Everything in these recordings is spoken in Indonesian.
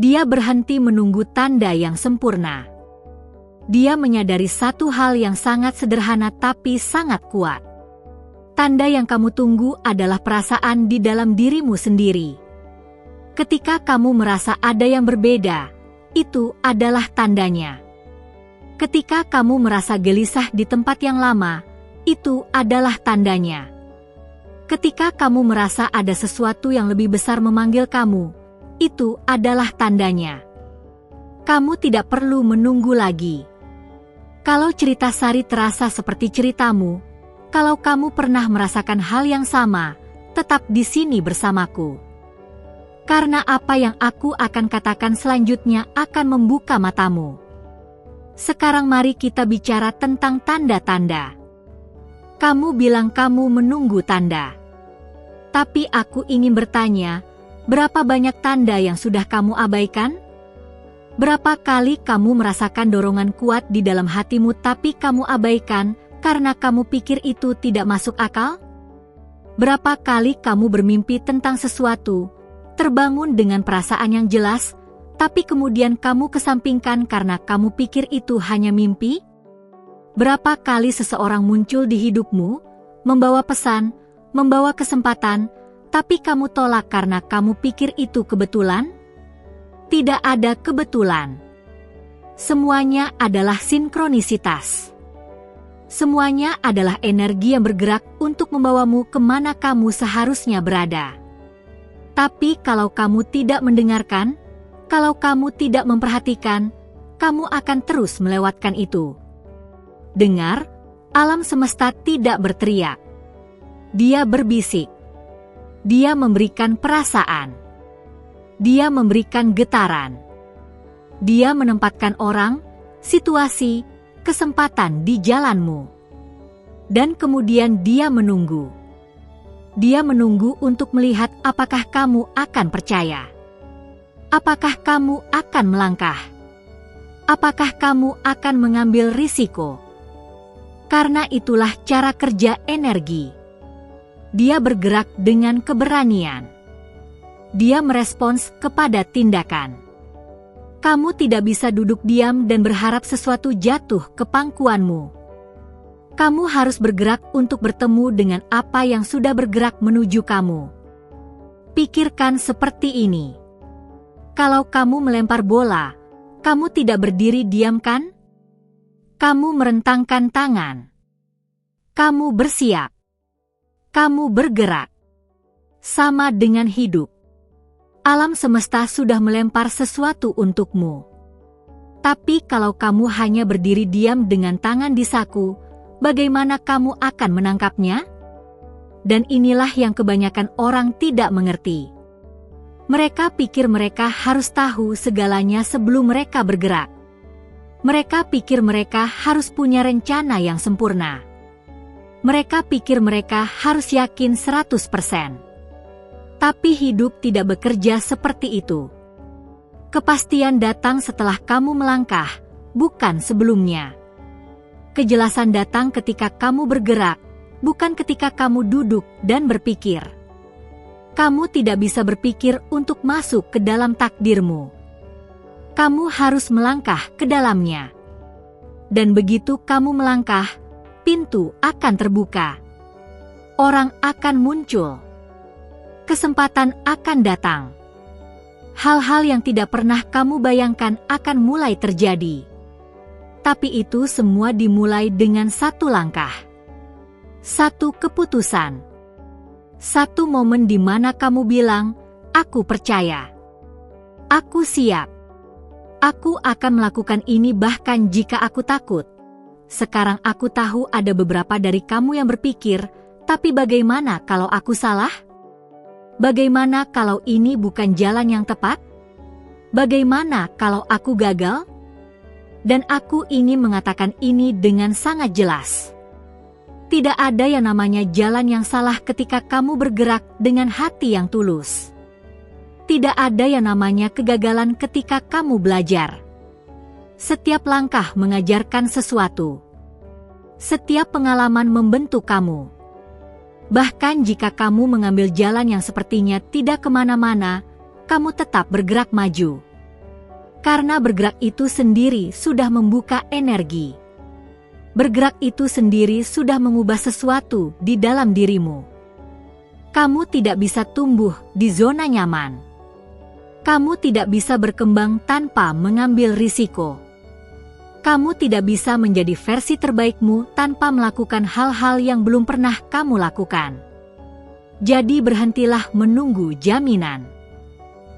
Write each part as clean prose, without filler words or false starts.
Dia berhenti menunggu tanda yang sempurna. Dia menyadari satu hal yang sangat sederhana tapi sangat kuat. Tanda yang kamu tunggu adalah perasaan di dalam dirimu sendiri. Ketika kamu merasa ada yang berbeda, itu adalah tandanya. Ketika kamu merasa gelisah di tempat yang lama, itu adalah tandanya. Ketika kamu merasa ada sesuatu yang lebih besar memanggil kamu, itu adalah tandanya. Kamu tidak perlu menunggu lagi. Kalau cerita Sari terasa seperti ceritamu, kalau kamu pernah merasakan hal yang sama, tetap di sini bersamaku. Karena apa yang aku akan katakan selanjutnya akan membuka matamu. Sekarang mari kita bicara tentang tanda-tanda. Kamu bilang kamu menunggu tanda. Tapi aku ingin bertanya, berapa banyak tanda yang sudah kamu abaikan? Berapa kali kamu merasakan dorongan kuat di dalam hatimu tapi kamu abaikan karena kamu pikir itu tidak masuk akal? Berapa kali kamu bermimpi tentang sesuatu, terbangun dengan perasaan yang jelas, tapi kemudian kamu kesampingkan karena kamu pikir itu hanya mimpi? Berapa kali seseorang muncul di hidupmu, membawa pesan, membawa kesempatan, tapi kamu tolak karena kamu pikir itu kebetulan? Tidak ada kebetulan. Semuanya adalah sinkronisitas. Semuanya adalah energi yang bergerak untuk membawamu kemana kamu seharusnya berada. Tapi kalau kamu tidak mendengarkan, kalau kamu tidak memperhatikan, kamu akan terus melewatkan itu. Dengar, alam semesta tidak berteriak. Dia berbisik. Dia memberikan perasaan. Dia memberikan getaran. Dia menempatkan orang, situasi, kesempatan di jalanmu. Dan kemudian dia menunggu. Dia menunggu untuk melihat apakah kamu akan percaya. Apakah kamu akan melangkah? Apakah kamu akan mengambil risiko? Karena itulah cara kerja energi. Dia bergerak dengan keberanian. Dia merespons kepada tindakan. Kamu tidak bisa duduk diam dan berharap sesuatu jatuh ke pangkuanmu. Kamu harus bergerak untuk bertemu dengan apa yang sudah bergerak menuju kamu. Pikirkan seperti ini. Kalau kamu melempar bola, kamu tidak berdiri diam kan? Kamu merentangkan tangan. Kamu bersiap. Kamu bergerak. Sama dengan hidup. Alam semesta sudah melempar sesuatu untukmu. Tapi kalau kamu hanya berdiri diam dengan tangan di saku, bagaimana kamu akan menangkapnya? Dan inilah yang kebanyakan orang tidak mengerti. Mereka pikir mereka harus tahu segalanya sebelum mereka bergerak. Mereka pikir mereka harus punya rencana yang sempurna. Mereka pikir mereka harus yakin 100%. Tapi hidup tidak bekerja seperti itu. Kepastian datang setelah kamu melangkah, bukan sebelumnya. Kejelasan datang ketika kamu bergerak, bukan ketika kamu duduk dan berpikir. Kamu tidak bisa berpikir untuk masuk ke dalam takdirmu. Kamu harus melangkah ke dalamnya. Dan begitu kamu melangkah, pintu akan terbuka. Orang akan muncul. Kesempatan akan datang. Hal-hal yang tidak pernah kamu bayangkan akan mulai terjadi. Tapi itu semua dimulai dengan satu langkah. Satu keputusan. Satu momen di mana kamu bilang, aku percaya. Aku siap. Aku akan melakukan ini bahkan jika aku takut. Sekarang aku tahu ada beberapa dari kamu yang berpikir, tapi bagaimana kalau aku salah? Bagaimana kalau ini bukan jalan yang tepat? Bagaimana kalau aku gagal? Dan aku ingin mengatakan ini dengan sangat jelas. Tidak ada yang namanya jalan yang salah ketika kamu bergerak dengan hati yang tulus. Tidak ada yang namanya kegagalan ketika kamu belajar. Setiap langkah mengajarkan sesuatu. Setiap pengalaman membentuk kamu. Bahkan jika kamu mengambil jalan yang sepertinya tidak kemana-mana, kamu tetap bergerak maju. Karena bergerak itu sendiri sudah membuka energi. Bergerak itu sendiri sudah mengubah sesuatu di dalam dirimu. Kamu tidak bisa tumbuh di zona nyaman. Kamu tidak bisa berkembang tanpa mengambil risiko. Kamu tidak bisa menjadi versi terbaikmu tanpa melakukan hal-hal yang belum pernah kamu lakukan. Jadi berhentilah menunggu jaminan.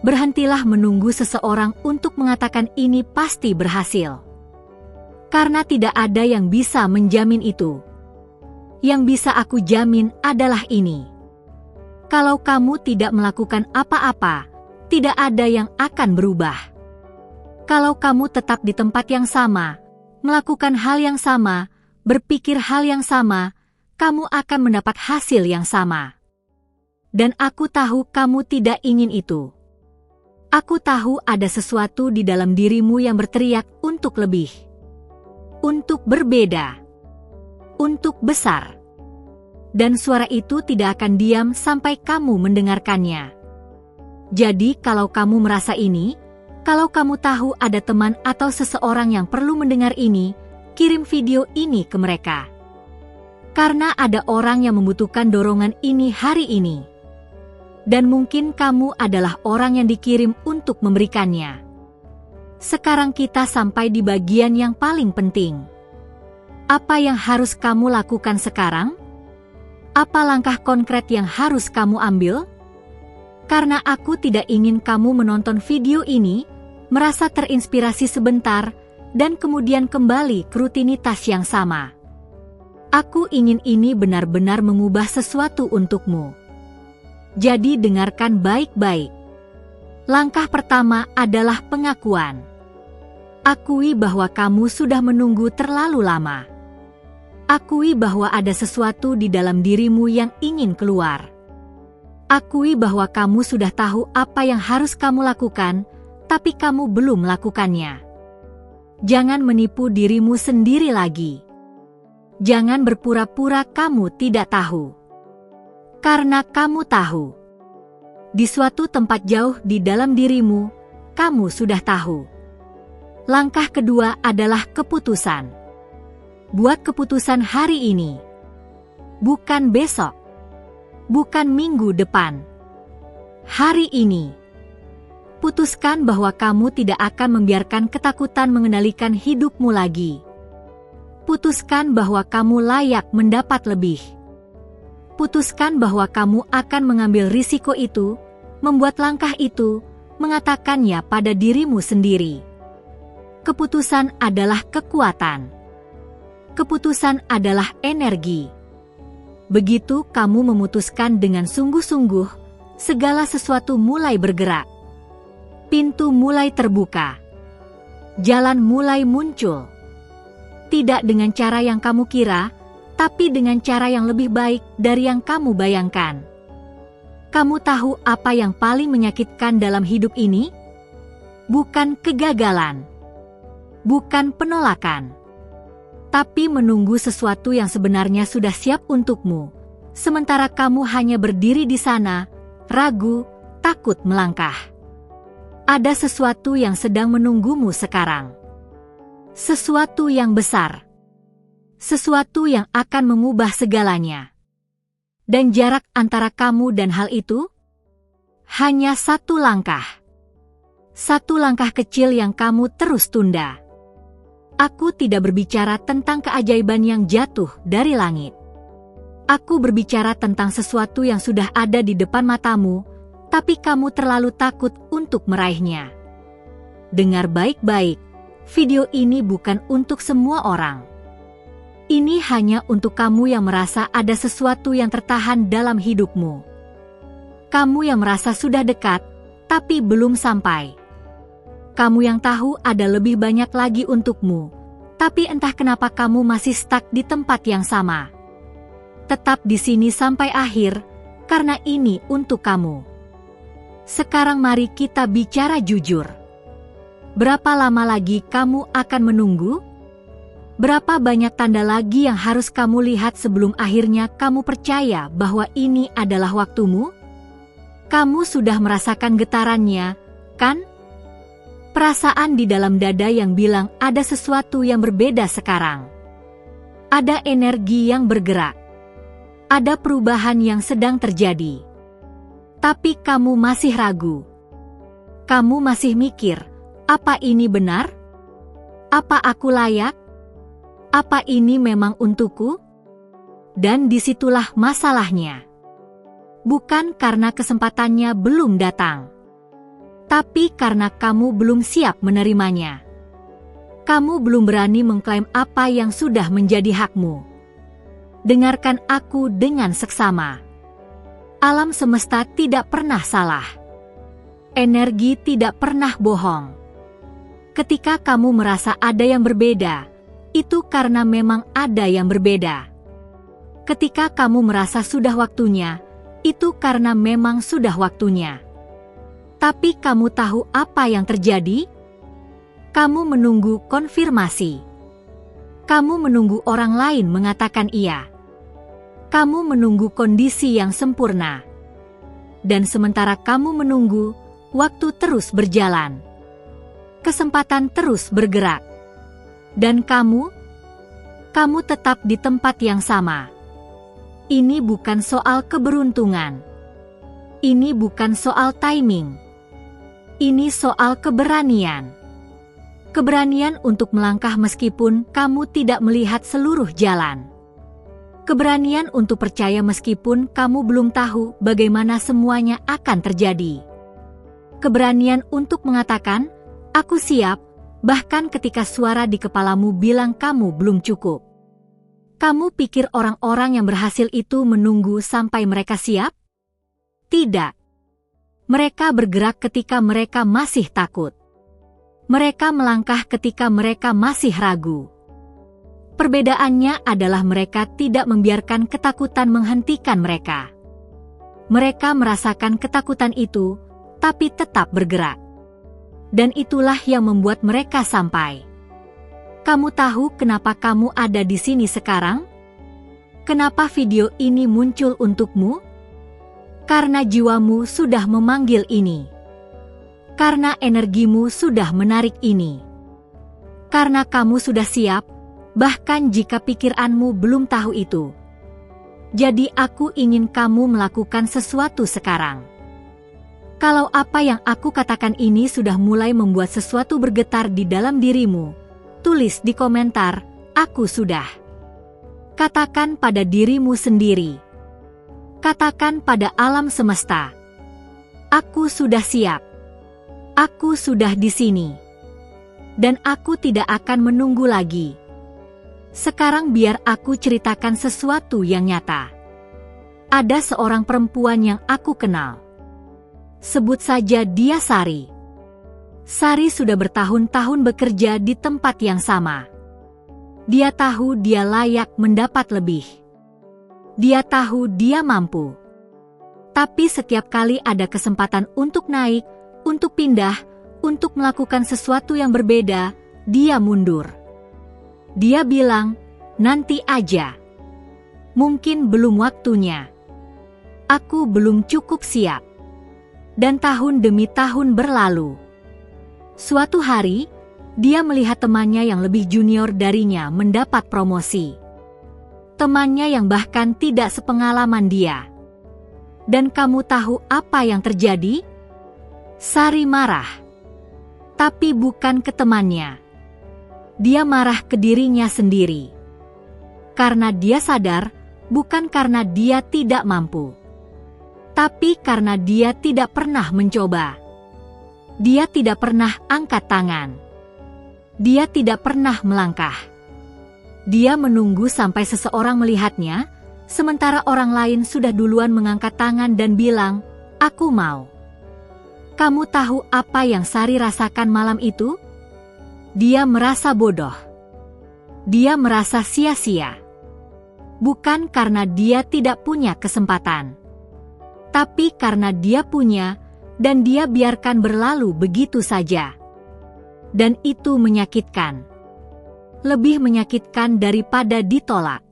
Berhentilah menunggu seseorang untuk mengatakan ini pasti berhasil. Karena tidak ada yang bisa menjamin itu. Yang bisa aku jamin adalah ini. Kalau kamu tidak melakukan apa-apa, tidak ada yang akan berubah. Kalau kamu tetap di tempat yang sama, melakukan hal yang sama, berpikir hal yang sama, kamu akan mendapat hasil yang sama. Dan aku tahu kamu tidak ingin itu. Aku tahu ada sesuatu di dalam dirimu yang berteriak untuk lebih. Untuk berbeda. Untuk besar. Dan suara itu tidak akan diam sampai kamu mendengarkannya. Jadi kalau kamu merasa ini, kalau kamu tahu ada teman atau seseorang yang perlu mendengar ini, kirim video ini ke mereka. Karena ada orang yang membutuhkan dorongan ini hari ini. Dan mungkin kamu adalah orang yang dikirim untuk memberikannya. Sekarang kita sampai di bagian yang paling penting. Apa yang harus kamu lakukan sekarang? Apa langkah konkret yang harus kamu ambil? Karena aku tidak ingin kamu menonton video ini, merasa terinspirasi sebentar, dan kemudian kembali ke rutinitas yang sama. Aku ingin ini benar-benar mengubah sesuatu untukmu. Jadi dengarkan baik-baik. Langkah pertama adalah pengakuan. Akui bahwa kamu sudah menunggu terlalu lama. Akui bahwa ada sesuatu di dalam dirimu yang ingin keluar. Akui bahwa kamu sudah tahu apa yang harus kamu lakukan, tapi kamu belum melakukannya. Jangan menipu dirimu sendiri lagi. Jangan berpura-pura kamu tidak tahu. Karena kamu tahu. Di suatu tempat jauh di dalam dirimu, kamu sudah tahu. Langkah kedua adalah keputusan. Buat keputusan hari ini. Bukan besok. Bukan minggu depan. Hari ini. Putuskan bahwa kamu tidak akan membiarkan ketakutan mengendalikan hidupmu lagi. Putuskan bahwa kamu layak mendapat lebih. Putuskan bahwa kamu akan mengambil risiko itu, membuat langkah itu, mengatakannya pada dirimu sendiri. Keputusan adalah kekuatan. Keputusan adalah energi. Begitu kamu memutuskan dengan sungguh-sungguh, segala sesuatu mulai bergerak. Pintu mulai terbuka. Jalan mulai muncul. Tidak dengan cara yang kamu kira, tapi dengan cara yang lebih baik dari yang kamu bayangkan. Kamu tahu apa yang paling menyakitkan dalam hidup ini? Bukan kegagalan. Bukan penolakan. Tapi menunggu sesuatu yang sebenarnya sudah siap untukmu, sementara kamu hanya berdiri di sana, ragu, takut melangkah. Ada sesuatu yang sedang menunggumu sekarang. Sesuatu yang besar. Sesuatu yang akan mengubah segalanya. Dan jarak antara kamu dan hal itu? Hanya satu langkah. Satu langkah kecil yang kamu terus tunda. Aku tidak berbicara tentang keajaiban yang jatuh dari langit. Aku berbicara tentang sesuatu yang sudah ada di depan matamu, tapi kamu terlalu takut untuk meraihnya. Dengar baik-baik, video ini bukan untuk semua orang. Ini hanya untuk kamu yang merasa ada sesuatu yang tertahan dalam hidupmu. Kamu yang merasa sudah dekat, tapi belum sampai. Kamu yang tahu ada lebih banyak lagi untukmu, tapi entah kenapa kamu masih stuck di tempat yang sama. Tetap di sini sampai akhir, karena ini untuk kamu. Sekarang mari kita bicara jujur. Berapa lama lagi kamu akan menunggu? Berapa banyak tanda lagi yang harus kamu lihat sebelum akhirnya kamu percaya bahwa ini adalah waktumu? Kamu sudah merasakan getarannya, kan? Perasaan di dalam dada yang bilang ada sesuatu yang berbeda sekarang. Ada energi yang bergerak. Ada perubahan yang sedang terjadi. Tapi kamu masih ragu. Kamu masih mikir, apa ini benar? Apa aku layak? Apa ini memang untukku? Dan disitulah masalahnya. Bukan karena kesempatannya belum datang, tapi karena kamu belum siap menerimanya. Kamu belum berani mengklaim apa yang sudah menjadi hakmu. Dengarkan aku dengan seksama. Alam semesta tidak pernah salah. Energi tidak pernah bohong. Ketika kamu merasa ada yang berbeda, itu karena memang ada yang berbeda. Ketika kamu merasa sudah waktunya, itu karena memang sudah waktunya. Tapi kamu tahu apa yang terjadi? Kamu menunggu konfirmasi. Kamu menunggu orang lain mengatakan iya. Kamu menunggu kondisi yang sempurna. Dan sementara kamu menunggu, waktu terus berjalan. Kesempatan terus bergerak. Dan kamu tetap di tempat yang sama. Ini bukan soal keberuntungan. Ini bukan soal timing. Ini soal keberanian. Keberanian untuk melangkah meskipun kamu tidak melihat seluruh jalan. Keberanian untuk percaya meskipun kamu belum tahu bagaimana semuanya akan terjadi. Keberanian untuk mengatakan, aku siap, bahkan ketika suara di kepalamu bilang kamu belum cukup. Kamu pikir orang-orang yang berhasil itu menunggu sampai mereka siap? Tidak. Mereka bergerak ketika mereka masih takut. Mereka melangkah ketika mereka masih ragu. Perbedaannya adalah mereka tidak membiarkan ketakutan menghentikan mereka. Mereka merasakan ketakutan itu, tapi tetap bergerak. Dan itulah yang membuat mereka sampai. Kamu tahu kenapa kamu ada di sini sekarang? Kenapa video ini muncul untukmu? Karena jiwamu sudah memanggil ini. Karena energimu sudah menarik ini. Karena kamu sudah siap, bahkan jika pikiranmu belum tahu itu. Jadi aku ingin kamu melakukan sesuatu sekarang. Kalau apa yang aku katakan ini sudah mulai membuat sesuatu bergetar di dalam dirimu, tulis di komentar, aku sudah. Katakan pada dirimu sendiri. Katakan pada alam semesta, aku sudah siap. Aku sudah di sini. Dan aku tidak akan menunggu lagi. Sekarang biar aku ceritakan sesuatu yang nyata. Ada seorang perempuan yang aku kenal. Sebut saja dia Sari. Sari sudah bertahun-tahun bekerja di tempat yang sama. Dia tahu dia layak mendapat lebih. Dia tahu dia mampu. Tapi setiap kali ada kesempatan untuk naik, untuk pindah, untuk melakukan sesuatu yang berbeda, dia mundur. Dia bilang, nanti aja. Mungkin belum waktunya. Aku belum cukup siap. Dan tahun demi tahun berlalu. Suatu hari, dia melihat temannya yang lebih junior darinya mendapat promosi. Temannya yang bahkan tidak sepengalaman dia. Dan kamu tahu apa yang terjadi? Sari marah. Tapi bukan ke temannya. Dia marah ke dirinya sendiri. Karena dia sadar, bukan karena dia tidak mampu. Tapi karena dia tidak pernah mencoba. Dia tidak pernah angkat tangan. Dia tidak pernah melangkah. Dia menunggu sampai seseorang melihatnya, sementara orang lain sudah duluan mengangkat tangan dan bilang, aku mau. Kamu tahu apa yang Sari rasakan malam itu? Dia merasa bodoh. Dia merasa sia-sia. Bukan karena dia tidak punya kesempatan. Tapi karena dia punya, dan dia biarkan berlalu begitu saja. Dan itu menyakitkan. Lebih menyakitkan daripada ditolak.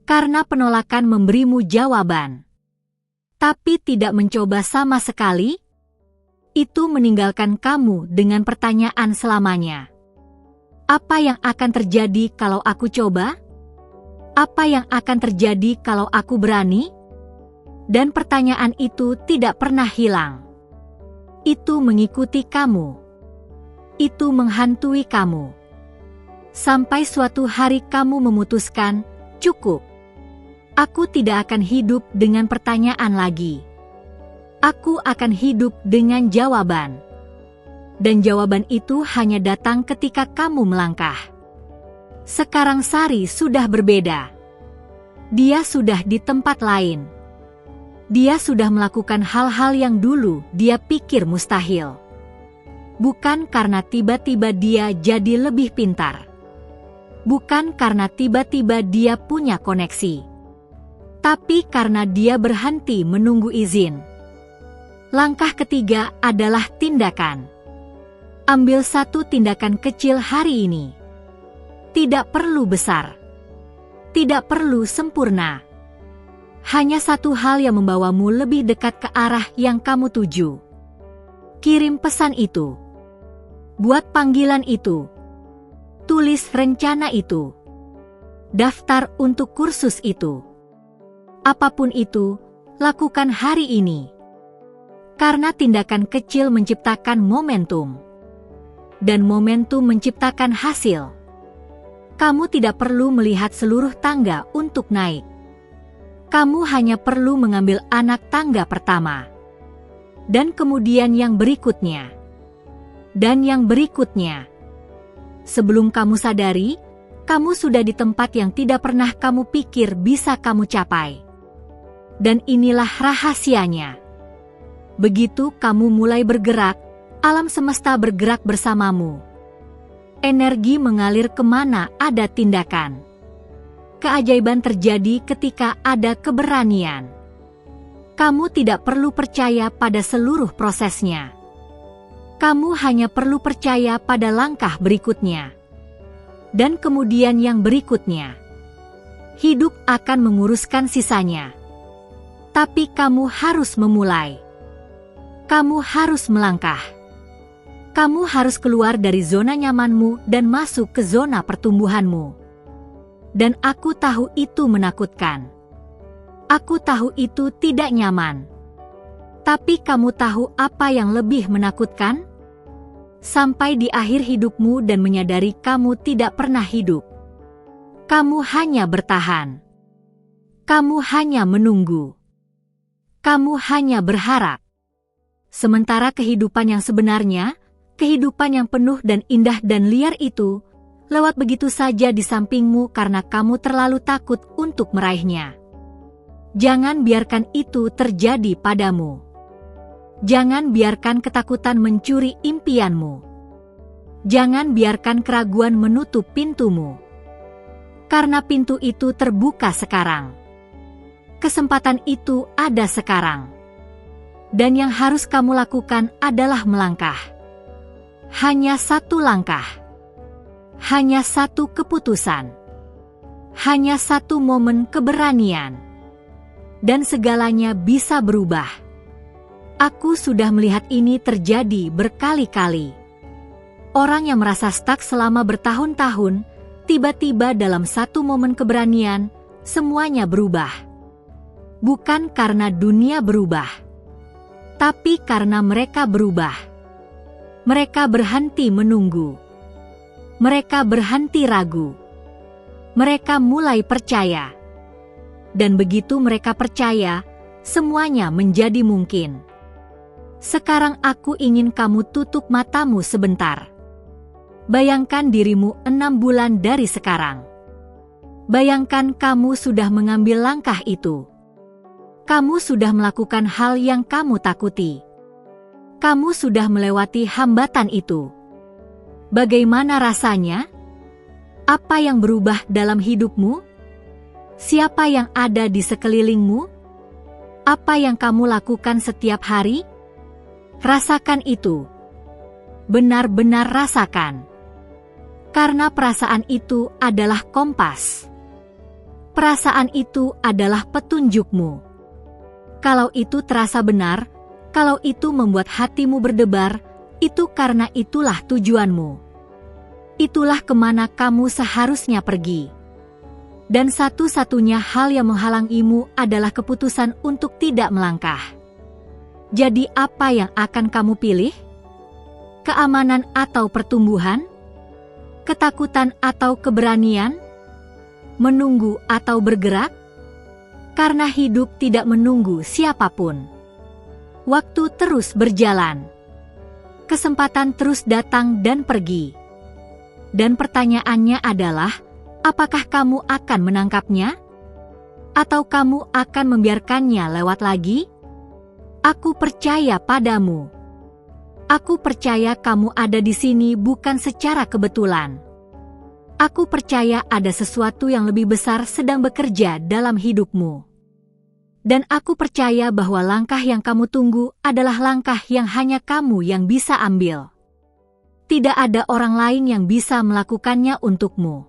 Karena penolakan memberimu jawaban. Tapi tidak mencoba sama sekali. Itu meninggalkan kamu dengan pertanyaan selamanya. Apa yang akan terjadi kalau aku coba? Apa yang akan terjadi kalau aku berani? Dan pertanyaan itu tidak pernah hilang. Itu mengikuti kamu. Itu menghantui kamu. Sampai suatu hari kamu memutuskan, cukup. Aku tidak akan hidup dengan pertanyaan lagi. Aku akan hidup dengan jawaban. Dan jawaban itu hanya datang ketika kamu melangkah. Sekarang Sari sudah berbeda. Dia sudah di tempat lain. Dia sudah melakukan hal-hal yang dulu dia pikir mustahil. Bukan karena tiba-tiba dia jadi lebih pintar. Bukan karena tiba-tiba dia punya koneksi. Tapi karena dia berhenti menunggu izin. Langkah ketiga adalah tindakan. Ambil satu tindakan kecil hari ini. Tidak perlu besar. Tidak perlu sempurna. Hanya satu hal yang membawamu lebih dekat ke arah yang kamu tuju. Kirim pesan itu. Buat panggilan itu. Tulis rencana itu. Daftar untuk kursus itu. Apapun itu, lakukan hari ini. Karena tindakan kecil menciptakan momentum. Dan momentum menciptakan hasil. Kamu tidak perlu melihat seluruh tangga untuk naik. Kamu hanya perlu mengambil anak tangga pertama. Dan kemudian yang berikutnya. Dan yang berikutnya. Sebelum kamu sadari, kamu sudah di tempat yang tidak pernah kamu pikir bisa kamu capai. Dan inilah rahasianya. Begitu kamu mulai bergerak, alam semesta bergerak bersamamu. Energi mengalir kemana ada tindakan. Keajaiban terjadi ketika ada keberanian. Kamu tidak perlu percaya pada seluruh prosesnya. Kamu hanya perlu percaya pada langkah berikutnya. Dan kemudian yang berikutnya. Hidup akan menguruskan sisanya. Tapi kamu harus memulai. Kamu harus melangkah. Kamu harus keluar dari zona nyamanmu dan masuk ke zona pertumbuhanmu. Dan aku tahu itu menakutkan. Aku tahu itu tidak nyaman. Tapi kamu tahu apa yang lebih menakutkan? Sampai di akhir hidupmu dan menyadari kamu tidak pernah hidup. Kamu hanya bertahan. Kamu hanya menunggu. Kamu hanya berharap. Sementara kehidupan yang sebenarnya, kehidupan yang penuh dan indah dan liar itu, lewat begitu saja di sampingmu karena kamu terlalu takut untuk meraihnya. Jangan biarkan itu terjadi padamu. Jangan biarkan ketakutan mencuri impianmu. Jangan biarkan keraguan menutup pintumu. Karena pintu itu terbuka sekarang. Kesempatan itu ada sekarang. Dan yang harus kamu lakukan adalah melangkah. Hanya satu langkah. Hanya satu keputusan. Hanya satu momen keberanian. Dan segalanya bisa berubah. Aku sudah melihat ini terjadi berkali-kali. Orang yang merasa stuck selama bertahun-tahun, tiba-tiba dalam satu momen keberanian, semuanya berubah. Bukan karena dunia berubah. Tapi karena mereka berubah. Mereka berhenti menunggu. Mereka berhenti ragu. Mereka mulai percaya. Dan begitu mereka percaya, semuanya menjadi mungkin. Sekarang aku ingin kamu tutup matamu sebentar. Bayangkan dirimu 6 bulan dari sekarang. Bayangkan kamu sudah mengambil langkah itu. Kamu sudah melakukan hal yang kamu takuti. Kamu sudah melewati hambatan itu. Bagaimana rasanya? Apa yang berubah dalam hidupmu? Siapa yang ada di sekelilingmu? Apa yang kamu lakukan setiap hari? Rasakan itu. Benar-benar rasakan. Karena perasaan itu adalah kompas. Perasaan itu adalah petunjukmu. Kalau itu terasa benar, Kalau itu membuat hatimu berdebar, itu karena itulah tujuanmu. Itulah kemana kamu seharusnya pergi. Dan satu-satunya hal yang menghalangimu adalah keputusan untuk tidak melangkah. Jadi apa yang akan kamu pilih? Keamanan atau pertumbuhan? Ketakutan atau keberanian? Menunggu atau bergerak? Karena hidup tidak menunggu siapapun. Waktu terus berjalan. Kesempatan terus datang dan pergi. Dan pertanyaannya adalah, apakah kamu akan menangkapnya? Atau kamu akan membiarkannya lewat lagi? Aku percaya padamu. Aku percaya kamu ada di sini bukan secara kebetulan. Aku percaya ada sesuatu yang lebih besar sedang bekerja dalam hidupmu. Dan aku percaya bahwa langkah yang kamu tunggu adalah langkah yang hanya kamu yang bisa ambil. Tidak ada orang lain yang bisa melakukannya untukmu.